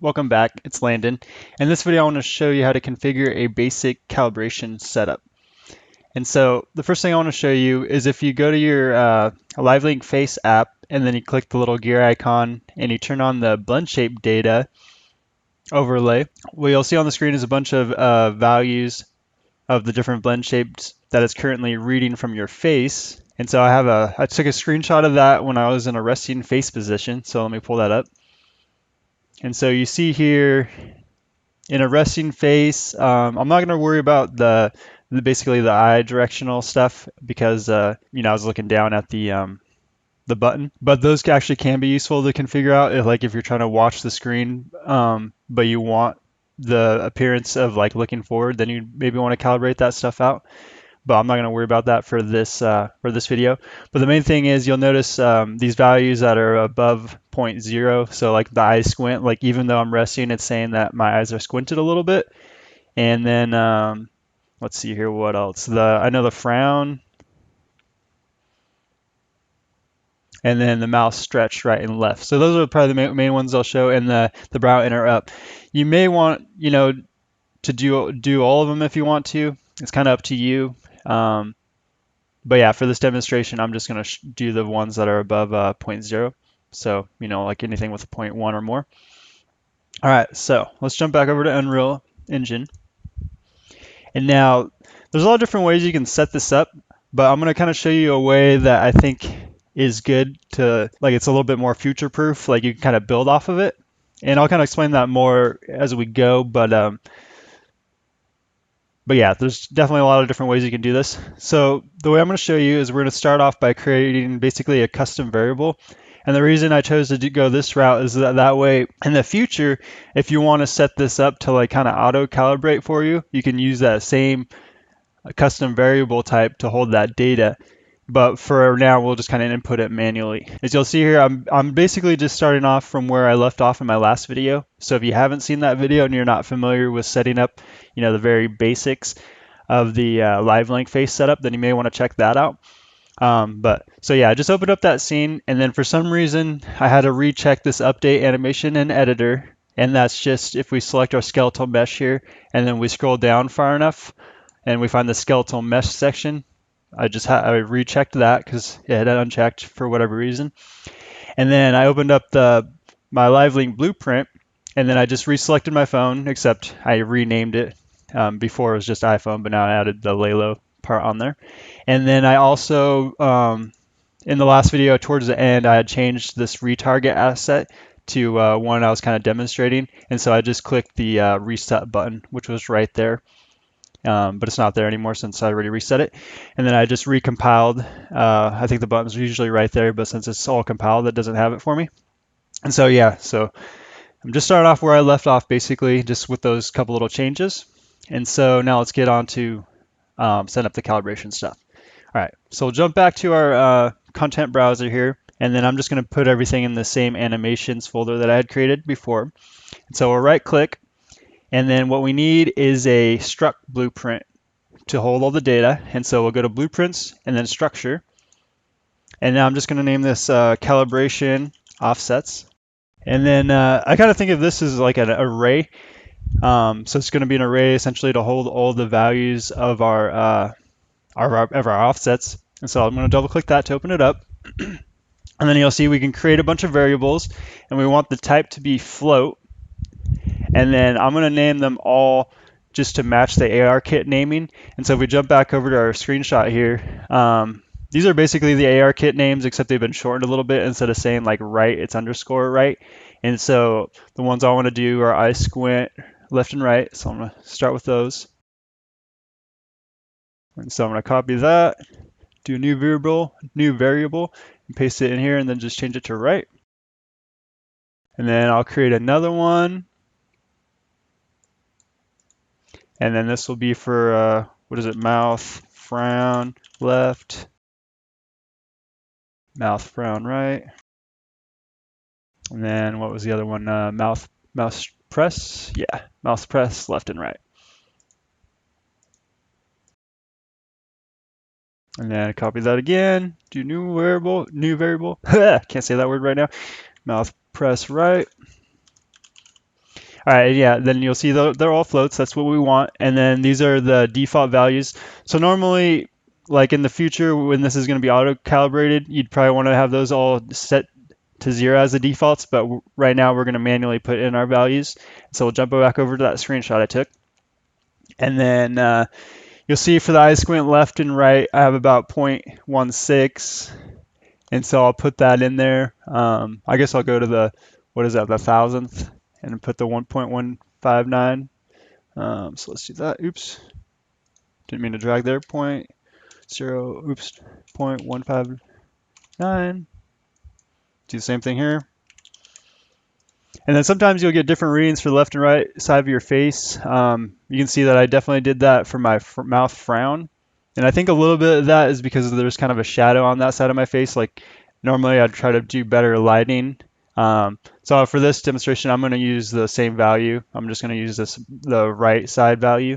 welcome back. It's Landon. In this video, I want to show you how to configure a basic calibration setup. And so the first thing I want to show you is if you go to your LiveLink Face app and then you click the little gear icon and you turn on the blend shape data overlay, what you'll see on the screen is a bunch of values of the different blend shapes that it's currently reading from your face. And so I took a screenshot of that when I was in a resting face position. So let me pull that up. And so you see here in a resting face, I'm not going to worry about basically the eye directional stuff because I was looking down at the button. But those actually can be useful to configure out if you're trying to watch the screen, but you want the appearance of like looking forward, then you maybe want to calibrate that stuff out. But I'm not going to worry about that for this video. But the main thing is you'll notice these values that are above 0.0. So like the eye squint, like even though I'm resting, it's saying that my eyes are squinted a little bit. And then let's see here, what else? I know the frown, and then the mouth stretch right and left. So those are probably the main ones I'll show, and the brow inner up. You may want to do all of them if you want to. It's kind of up to you. But yeah, for this demonstration, I'm just going to do the ones that are above 0.0. So, like anything with a 0.1 or more. All right, so let's jump back over to Unreal Engine. And now there's a lot of different ways you can set this up, but I'm going to kind of show you a way that I think is good to, it's a little bit more future-proof, like you can kind of build off of it. And I'll kind of explain that more as we go, but yeah, there's definitely a lot of different ways you can do this. So the way I'm going to show you is we're going to start off by creating basically a custom variable. And the reason I chose to go this route is that way in the future, if you want to set this up to kind of auto calibrate for you, you can use that same custom variable type to hold that data. But for now, we'll just kind of input it manually. As you'll see here, I'm basically just starting off from where I left off in my last video. So if you haven't seen that video and you're not familiar with setting up, the very basics of the LiveLink Face setup, then you may want to check that out. So yeah, I just opened up that scene, and then for some reason, I had to recheck this update animation in editor. And that's just if we select our skeletal mesh here, and then we scroll down far enough, and we find the skeletal mesh section. I rechecked that because it had unchecked for whatever reason. And then I opened up my LiveLink blueprint, and then I just reselected my phone, except I renamed it. Before it was just iPhone, but now I added the Lalo part on there. And then I also, in the last video towards the end, I had changed this retarget asset to one I was kind of demonstrating. And so I just clicked the reset button, which was right there. But it's not there anymore since I already reset it. And then I just recompiled. I think the button's usually right there, but since it's all compiled, it doesn't have it for me. And so yeah, so I'm just starting off where I left off, basically, just with those couple little changes. And so now let's get on to set up the calibration stuff. All right, so we'll jump back to our content browser here, and then I'm just going to put everything in the same animations folder that I had created before. And so we'll right-click. And then what we need is a struct blueprint to hold all the data. And so we'll go to blueprints and then structure. And now I'm just going to name this calibration offsets. And then I kind of think of this as like an array. So it's going to be an array essentially to hold all the values of our offsets. And so I'm going to double click that to open it up. And then you'll see we can create a bunch of variables, and we want the type to be float. And then I'm going to name them all just to match the ARKit naming. And so if we jump back over to our screenshot here, these are basically the ARKit names, except they've been shortened a little bit. Instead of saying like right, it's underscore right. And so the ones I want to do are eye squint, left and right. So I'm going to start with those. And so I'm going to copy that, do a new variable, and paste it in here, and then just change it to right. And then I'll create another one. And then this will be for, mouth, frown, left, mouth, frown, right. And then what was the other one? Mouth press? Yeah, mouth press, left and right. And then copy that again, do new variable. Can't say that word right now. Mouth press right. All right, yeah, then you'll see they're all floats. That's what we want. And then these are the default values. So normally, like in the future, when this is going to be auto-calibrated, you'd probably want to have those all set to 0 as the defaults. But right now, we're going to manually put in our values. So we'll jump back over to that screenshot I took. And then you'll see for the eye squint left and right, I have about 0.16. And so I'll put that in there. I guess I'll go to the, what is that, the thousandth, and put the 1.159. So let's do that. Oops. Didn't mean to drag there. 0.159. Do the same thing here. And then sometimes you'll get different readings for the left and right side of your face. You can see that I definitely did that for my mouth frown. And I think a little bit of that is because there's kind of a shadow on that side of my face. Like normally I'd try to do better lighting. So for this demonstration, I'm going to use the same value. I'm just going to use the right side value.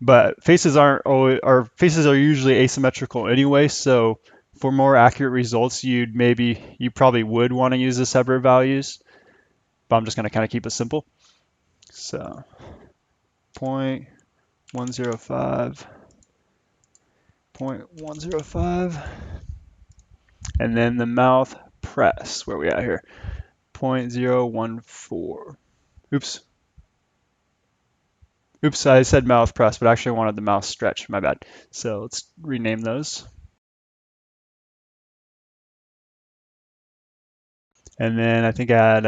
But faces aren't always, our faces are usually asymmetrical anyway. So for more accurate results, you probably would want to use the separate values. But I'm just going to kind of keep it simple. So 0.105, 0.105, and then the mouth press, where we at here, 0.014. Oops, I said mouth press, but actually I wanted the mouth stretch, my bad. So let's rename those. And then I think I had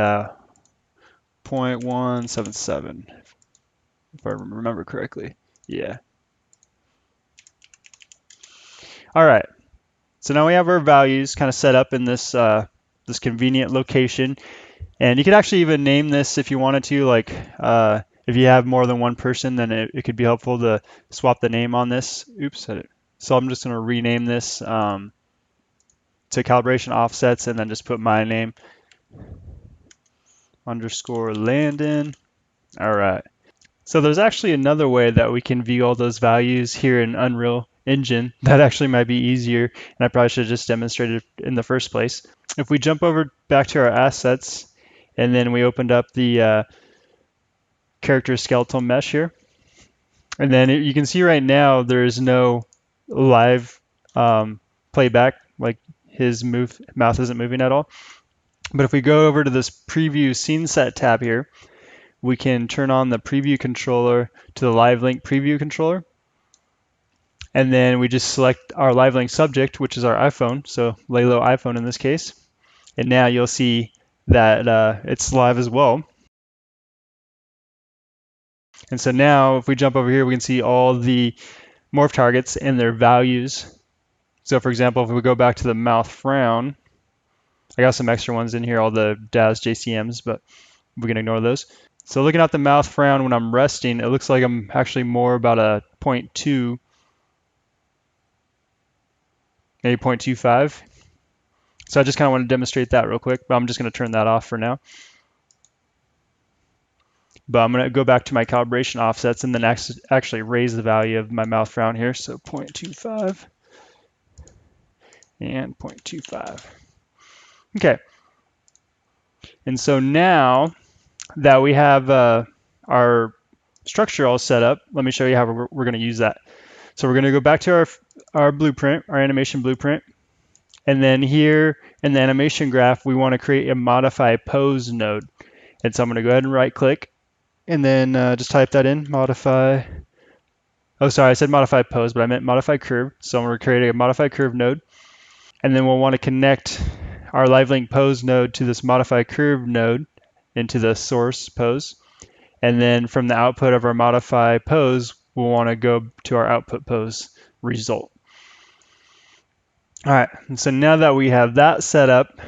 0.177, if I remember correctly. Yeah. All right. So now we have our values kind of set up in this this convenient location. And you could actually even name this if you wanted to, like if you have more than one person, then it could be helpful to swap the name on this. Oops. So I'm just going to rename this to calibration offsets and then just put my name _Landon. All right. So there's actually another way that we can view all those values here in Unreal Engine that actually might be easier, and I probably should have just demonstrated in the first place. If we jump over back to our assets, and then we opened up the character skeletal mesh here, and then you can see right now there is no live playback, like his mouth isn't moving at all. But if we go over to this preview scene set tab here, we can turn on the preview controller to the live link preview controller. And then we just select our live link subject, which is our iPhone. So Lalo iPhone in this case. And now you'll see that it's live as well. And so now if we jump over here, we can see all the morph targets and their values. So for example, if we go back to the mouth frown, I got some extra ones in here, all the DAS JCMs, but we can ignore those. So looking at the mouth frown when I'm resting, it looks like I'm actually more about a 0.2, maybe 0.25. So I just kind of want to demonstrate that real quick, but I'm just going to turn that off for now. But I'm going to go back to my calibration offsets and then actually raise the value of my mouth frown here. So 0.25 and 0.25. Okay. And so now that we have our structure all set up, let me show you how we're going to use that. So we're going to go back to our blueprint, our animation blueprint. And then here in the animation graph, we want to create a modify pose node. And so I'm going to go ahead and right click and then just type that in, modify. Oh, sorry, I said modify pose, but I meant modify curve. So I'm going to create a modify curve node. And then we'll want to connect our live link pose node to this modify curve node into the source pose. And then from the output of our modify pose, we'll want to go to our output pose result. All right, and so now that we have that set up,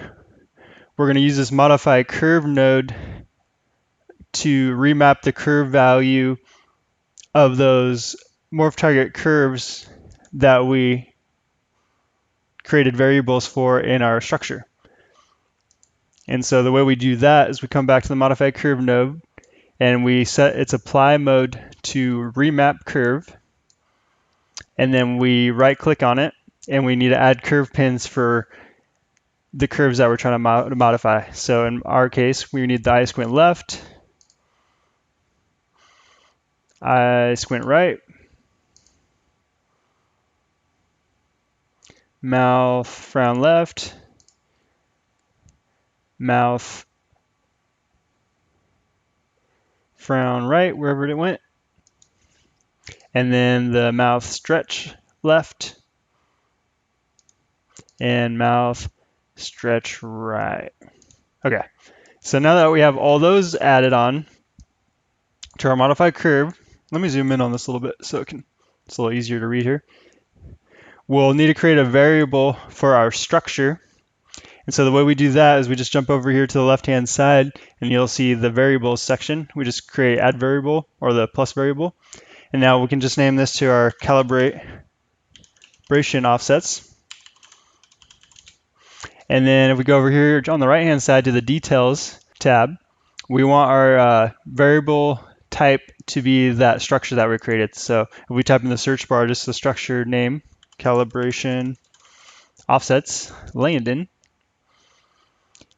we're going to use this modify curve node to remap the curve value of those morph target curves that we created variables for in our structure. And so the way we do that is we come back to the modify curve node and we set its apply mode to remap curve. And then we right click on it and we need to add curve pins for the curves that we're trying to modify. So in our case, we need the eye squint left, eye squint right, mouth frown left, mouth frown right, wherever it went, and then the mouth stretch left, and mouth stretch right. Okay, so now that we have all those added on to our modified curve, let me zoom in on this a little bit so it's a little easier to read here. We'll need to create a variable for our structure. And so the way we do that is we just jump over here to the left-hand side and you'll see the variables section. We just create add variable or the plus variable. And now we can just name this to our calibration offsets. And then if we go over here on the right-hand side to the details tab, we want our variable type to be that structure that we created. So if we type in the search bar just the structure name, calibration offsets, Landon.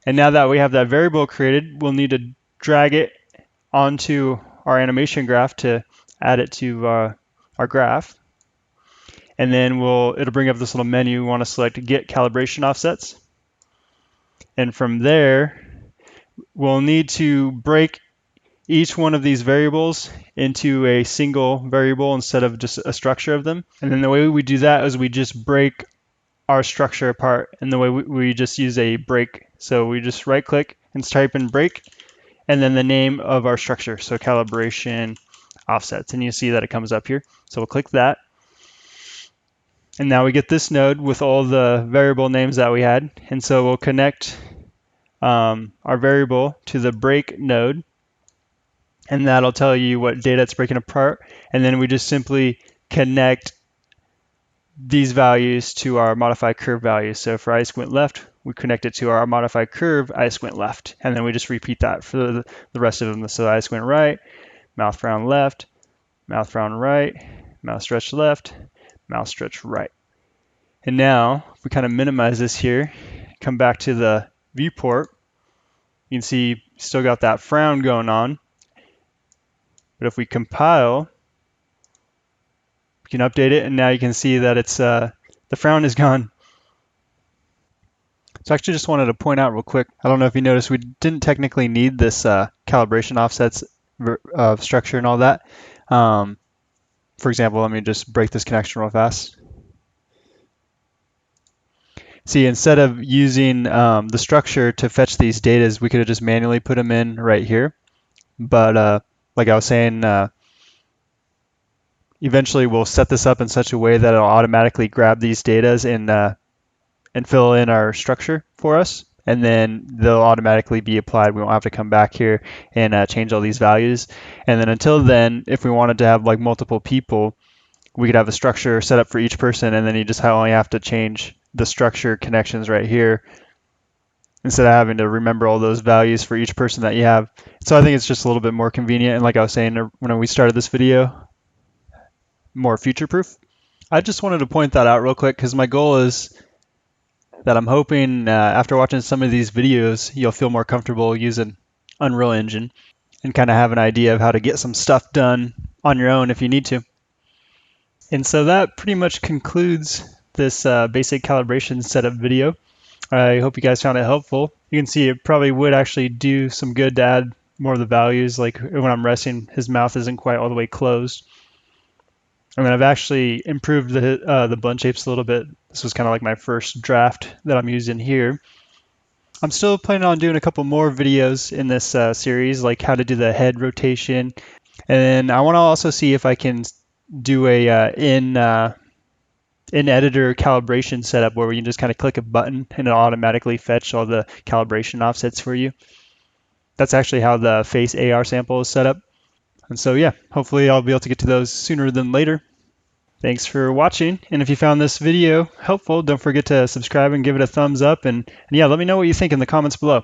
And now that we have that variable created, we'll need to drag it onto our animation graph to add it to our graph. And then it'll bring up this little menu. We want to select Get Calibration Offsets. And from there, we'll need to break each one of these variables into a single variable instead of just a structure of them. And then the way we do that is we just break our structure apart, and the way we just use a break. So we just right click and type in break, and then the name of our structure, so calibration offsets, and you see that it comes up here. So we'll click that. And now we get this node with all the variable names that we had. And so we'll connect our variable to the break node, and that'll tell you what data it's breaking apart. And then we just simply connect these values to our modified curve values. So for eye squint left, we connect it to our modified curve, eye squint left. And then we just repeat that for the rest of them. So eye squint right, mouth frown left, mouth frown right, mouth stretch left, mouth stretch right. And now, if we kind of minimize this here, come back to the viewport, you can see still got that frown going on. But if we compile, we can update it, and now you can see that it's the frown is gone. So I actually just wanted to point out real quick, I don't know if you noticed, we didn't technically need this calibration offsets structure and all that. For example, let me just break this connection real fast. See, instead of using the structure to fetch these datas, we could have just manually put them in right here. But like I was saying, eventually we'll set this up in such a way that it'll automatically grab these datas and fill in our structure for us. And then they'll automatically be applied. We won't have to come back here and change all these values. And then until then, if we wanted to have like multiple people, we could have a structure set up for each person, and then you just only have to change the structure connections right here instead of having to remember all those values for each person that you have. So I think it's just a little bit more convenient, and like I was saying when we started this video, more future-proof. I just wanted to point that out real quick because my goal is that I'm hoping after watching some of these videos, you'll feel more comfortable using Unreal Engine and kind of have an idea of how to get some stuff done on your own if you need to. And so that pretty much concludes this basic calibration setup video. I hope you guys found it helpful. You can see it probably would actually do some good to add more of the values, like when I'm resting, his mouth isn't quite all the way closed. And then I've actually improved the blend shapes a little bit. This was kind of like my first draft that I'm using here. I'm still planning on doing a couple more videos in this series, like how to do the head rotation. And then I want to also see if I can do a in-editor calibration setup where we can just kind of click a button and it'll automatically fetch all the calibration offsets for you. That's actually how the face AR sample is set up. And so yeah, hopefully I'll be able to get to those sooner than later. Thanks for watching, and if you found this video helpful, don't forget to subscribe and give it a thumbs up, and yeah, let me know what you think in the comments below.